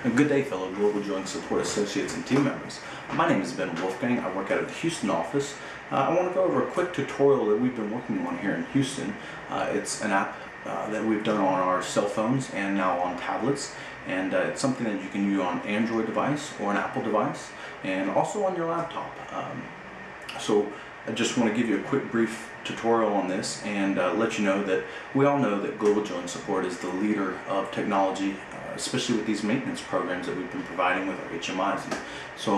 Good day, fellow Global Joint Support Associates and team members. My name is Ben Wolfgang. I work out of the Houston office. I want to go over a quick tutorial that we've been working on here in Houston. It's an app that we've done on our cell phones and now on tablets, and it's something that you can use on Android device or an Apple device and also on your laptop. So I just want to give you a quick brief tutorial on this and let you know that we all know that Global Joint Support is the leader of technology, especially with these maintenance programs that we've been providing with our HMIs and so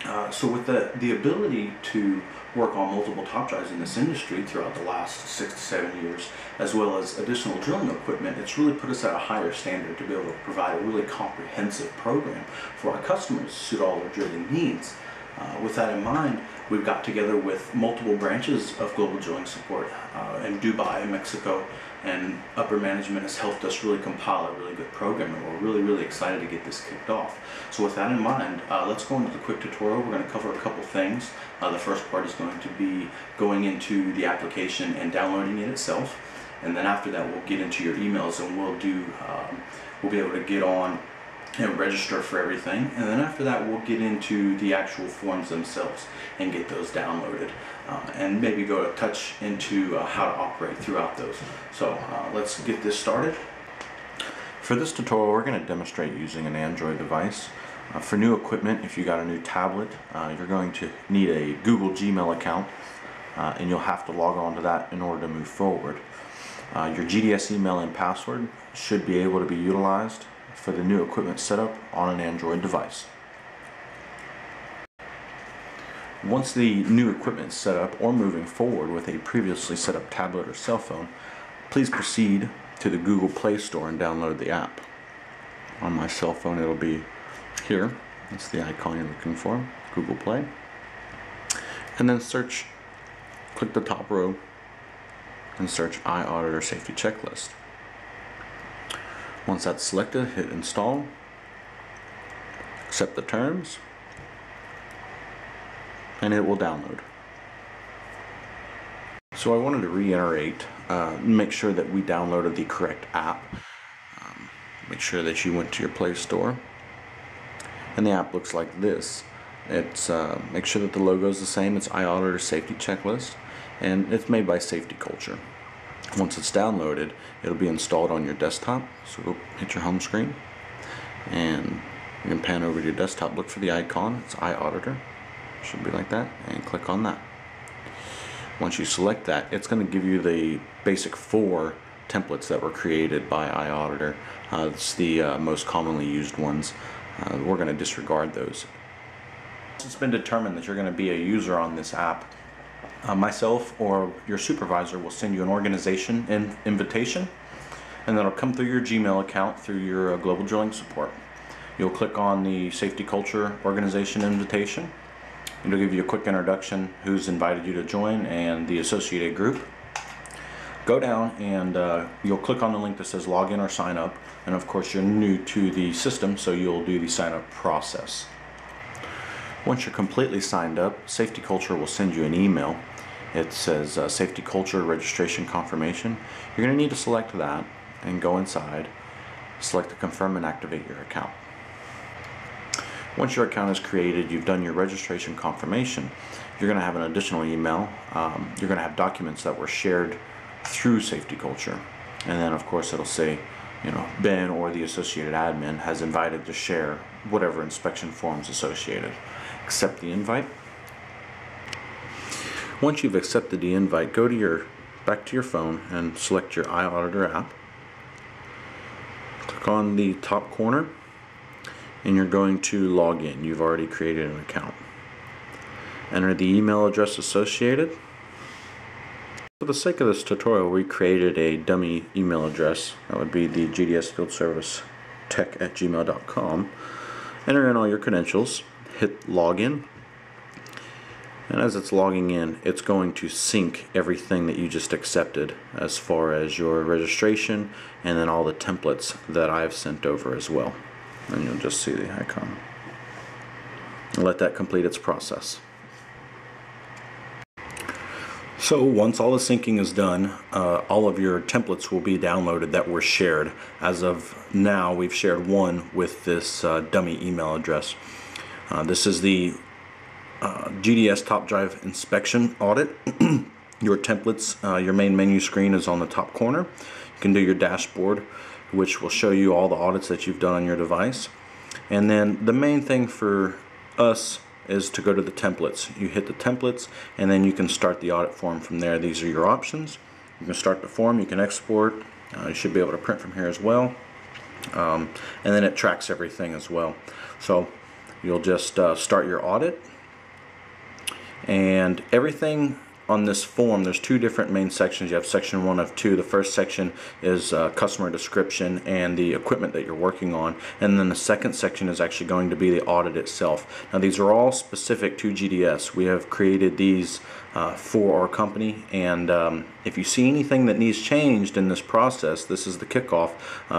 on. So with the ability to work on multiple top drives in this industry throughout the last 6 to 7 years, as well as additional drilling equipment, it's really put us at a higher standard to be able to provide a really comprehensive program for our customers to suit all their drilling needs. With that in mind, we've got together with multiple branches of Global Drilling Support in Dubai, Mexico, and upper management has helped us really compile a really good program, and we're really excited to get this kicked off. So with that in mind, let's go into the quick tutorial. We're going to cover a couple things. The first part is going to be going into the application and downloading it itself, and then after that we'll get into your emails and we'll be able to get on and register for everything, and then after that we'll get into the actual forms themselves and get those downloaded and maybe go a touch into how to operate throughout those. So let's get this started. For this tutorial we're going to demonstrate using an Android device. For new equipment, if you got a new tablet, you're going to need a Google Gmail account and you'll have to log on to that in order to move forward. Your GDS email and password should be able to be utilized for the new equipment setup on an Android device. Once the new equipment is set up or moving forward with a previously set up tablet or cell phone, please proceed to the Google Play Store and download the app. On my cell phone it'll be here. That's the icon you're looking for, Google Play. And then click the top row and search iAuditor Safety Checklist. Once that's selected, hit install, accept the terms, and it will download. So I wanted to reiterate, make sure that we downloaded the correct app. Make sure that you went to your Play Store, and the app looks like this. It's make sure that the logo is the same. It's iAuditor Safety Checklist, and it's made by Safety Culture. Once it's downloaded, it'll be installed on your desktop. So go hit your home screen and you can pan over to your desktop, look for the icon, it's iAuditor, should be like that, and click on that. Once you select that, it's going to give you the basic 4 templates that were created by iAuditor. It's the most commonly used ones. We're going to disregard those. Once it's been determined that you're going to be a user on this app, myself or your supervisor will send you an organization invitation, and that'll come through your Gmail account through your Global Drilling Support. You'll click on the Safety Culture organization invitation. It'll give you a quick introduction, who's invited you to join and the associated group. Go down and you'll click on the link that says login or sign up, and of course you're new to the system, so you'll do the sign up process. Once you're completely signed up, Safety Culture will send you an email. It says Safety Culture Registration Confirmation. You're going to need to select that and go inside, select the Confirm and Activate Your Account. Once your account is created, you've done your registration confirmation, you're going to have an additional email. You're going to have documents that were shared through Safety Culture. And then of course it'll say, Ben or the associated admin has invited to share whatever inspection forms associated. Accept the invite. Once you've accepted the invite, go to back to your phone and select your iAuditor app. Click on the top corner and you're going to log in. You've already created an account. Enter the email address associated. For the sake of this tutorial, we created a dummy email address. That would be the GDS Field Service tech@gmail.com. Enter in all your credentials. Hit login, and as it's logging in, it's going to sync everything that you just accepted as far as your registration and then all the templates that I've sent over as well. And you'll just see the icon. And let that complete its process. So once all the syncing is done, all of your templates will be downloaded that were shared. As of now, we've shared one with this dummy email address. This is the GDS Top Drive Inspection Audit. Your templates, your main menu screen is on the top corner. You can do your dashboard, which will show you all the audits that you've done on your device. And then the main thing for us is to go to the templates. You hit the templates and then you can start the audit form from there. These are your options. You can start the form, you can export, you should be able to print from here as well, and then it tracks everything as well. So you'll just start your audit, and everything on this form, there's two different main sections. You have section 1 of 2. The first section is customer description and the equipment that you're working on, and then the second section is actually going to be the audit itself. Now these are all specific to GDS. We have created these for our company, and if you see anything that needs changed in this process, this is the kickoff,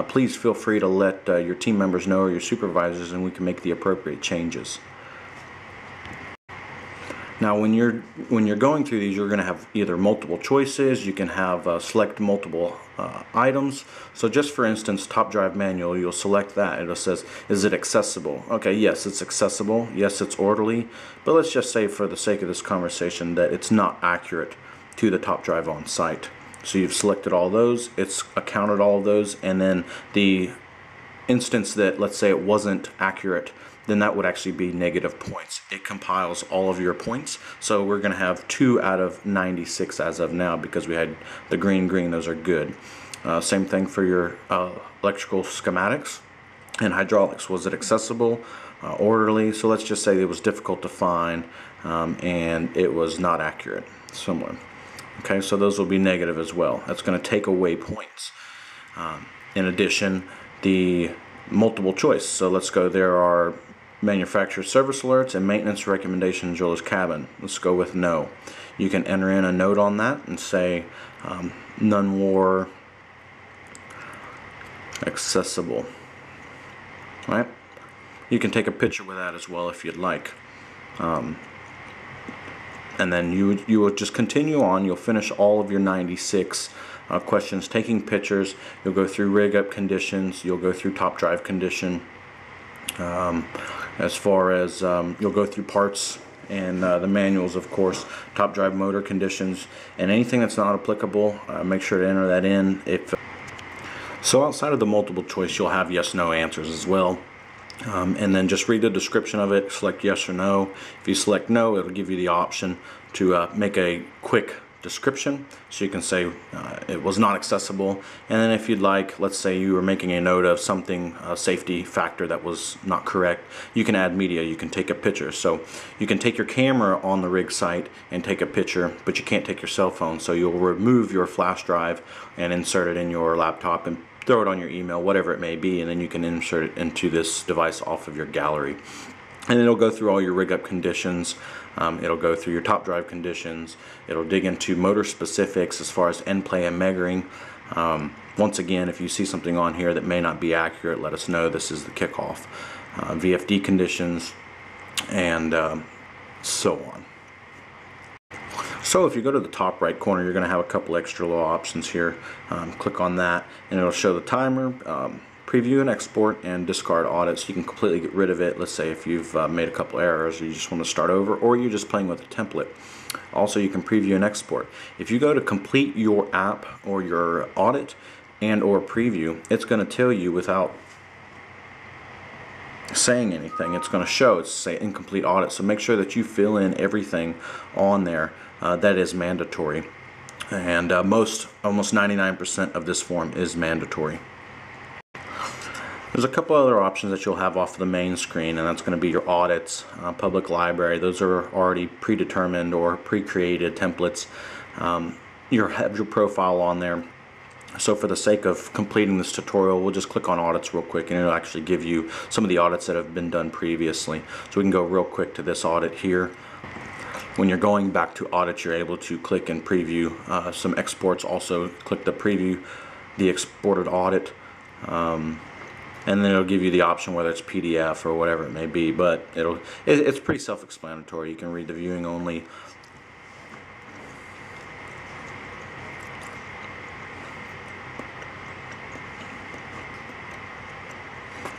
please feel free to let your team members know or your supervisors, and we can make the appropriate changes. Now when you're going through these, you're going to have either multiple choices. You can have select multiple items. So just for instance, top drive manual, you'll select that. It says, is it accessible? Okay, yes, it's accessible. Yes, it's orderly. But let's just say for the sake of this conversation that it's not accurate to the top drive on site. So you've selected all those, it's accounted all of those, and then the instance that, let's say, it wasn't accurate, then that would actually be negative points. It compiles all of your points. So we're going to have 2 out of 96 as of now because we had the green, those are good. Same thing for your electrical schematics and hydraulics. Was it accessible, orderly? So let's just say it was difficult to find and it was not accurate. Similar. Okay, so those will be negative as well. That's going to take away points. In addition, the multiple choice. So let's go, there are manufacturer service alerts and maintenance recommendations Joe's cabin. Let's go with no. You can enter in a note on that and say none were accessible. Right? You can take a picture with that as well if you'd like. And then you will just continue on. You'll finish all of your 96 questions taking pictures. You'll go through rig up conditions. You'll go through top drive condition. As far as you'll go through parts and the manuals, of course, top drive motor conditions, and anything that's not applicable, make sure to enter that in. So outside of the multiple choice, you'll have yes no answers as well. And then just read the description of it, select yes or no. If you select no, it'll give you the option to make a quick description, so you can say it was not accessible. And then if you'd like, let's say you were making a note of something, a safety factor that was not correct, you can add media. You can take a picture. So you can take your camera on the rig site and take a picture, but you can't take your cell phone. So you'll remove your flash drive and insert it in your laptop and throw it on your email, whatever it may be, and then you can insert it into this device off of your gallery. And it'll go through all your rig up conditions. It'll go through your top drive conditions. It'll dig into motor specifics as far as end play and measuring. Once again, if you see something on here that may not be accurate, let us know. This is the kickoff. VFD conditions, and so on. So if you go to the top right corner, you're going to have a couple extra little options here. Click on that and it'll show the timer, preview and export, and discard audit. So you can completely get rid of it. Let's say if you've made a couple errors, or you just want to start over, or you're just playing with a template. Also, you can preview and export. If you go to complete your app or your audit and or preview, it's going to tell you without saying anything. It's going to show, it's say incomplete audit. So make sure that you fill in everything on there that is mandatory. And almost 99% of this form is mandatory. There's a couple other options that you'll have off the main screen, and that's going to be your audits, public library. Those are already predetermined or pre-created templates. You have your profile on there. So for the sake of completing this tutorial, we'll just click on audits real quick, and it'll actually give you some of the audits that have been done previously. So we can go real quick to this audit here. When you're going back to audit, you're able to click and preview some exports. Also click the preview, the exported audit. And then it'll give you the option whether it's PDF or whatever it may be, but it's pretty self-explanatory. You can read the viewing only.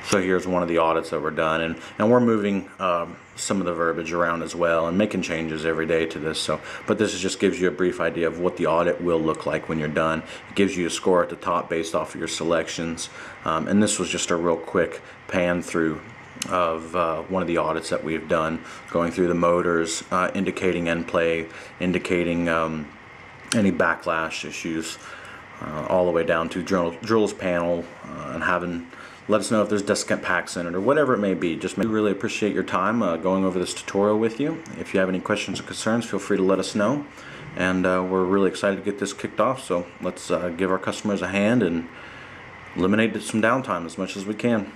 So here's one of the audits that were done, and we're moving some of the verbiage around as well and making changes every day to this. So, but this just gives you a brief idea of what the audit will look like when you're done. It gives you a score at the top based off of your selections, and this was just a real quick pan through of one of the audits that we've done, going through the motors, indicating end play, indicating any backlash issues, all the way down to drills panel, and let us know if there's desiccant packs in it or whatever it may be. Just really appreciate your time going over this tutorial with you. If you have any questions or concerns, feel free to let us know. And we're really excited to get this kicked off, so let's give our customers a hand and eliminate some downtime as much as we can.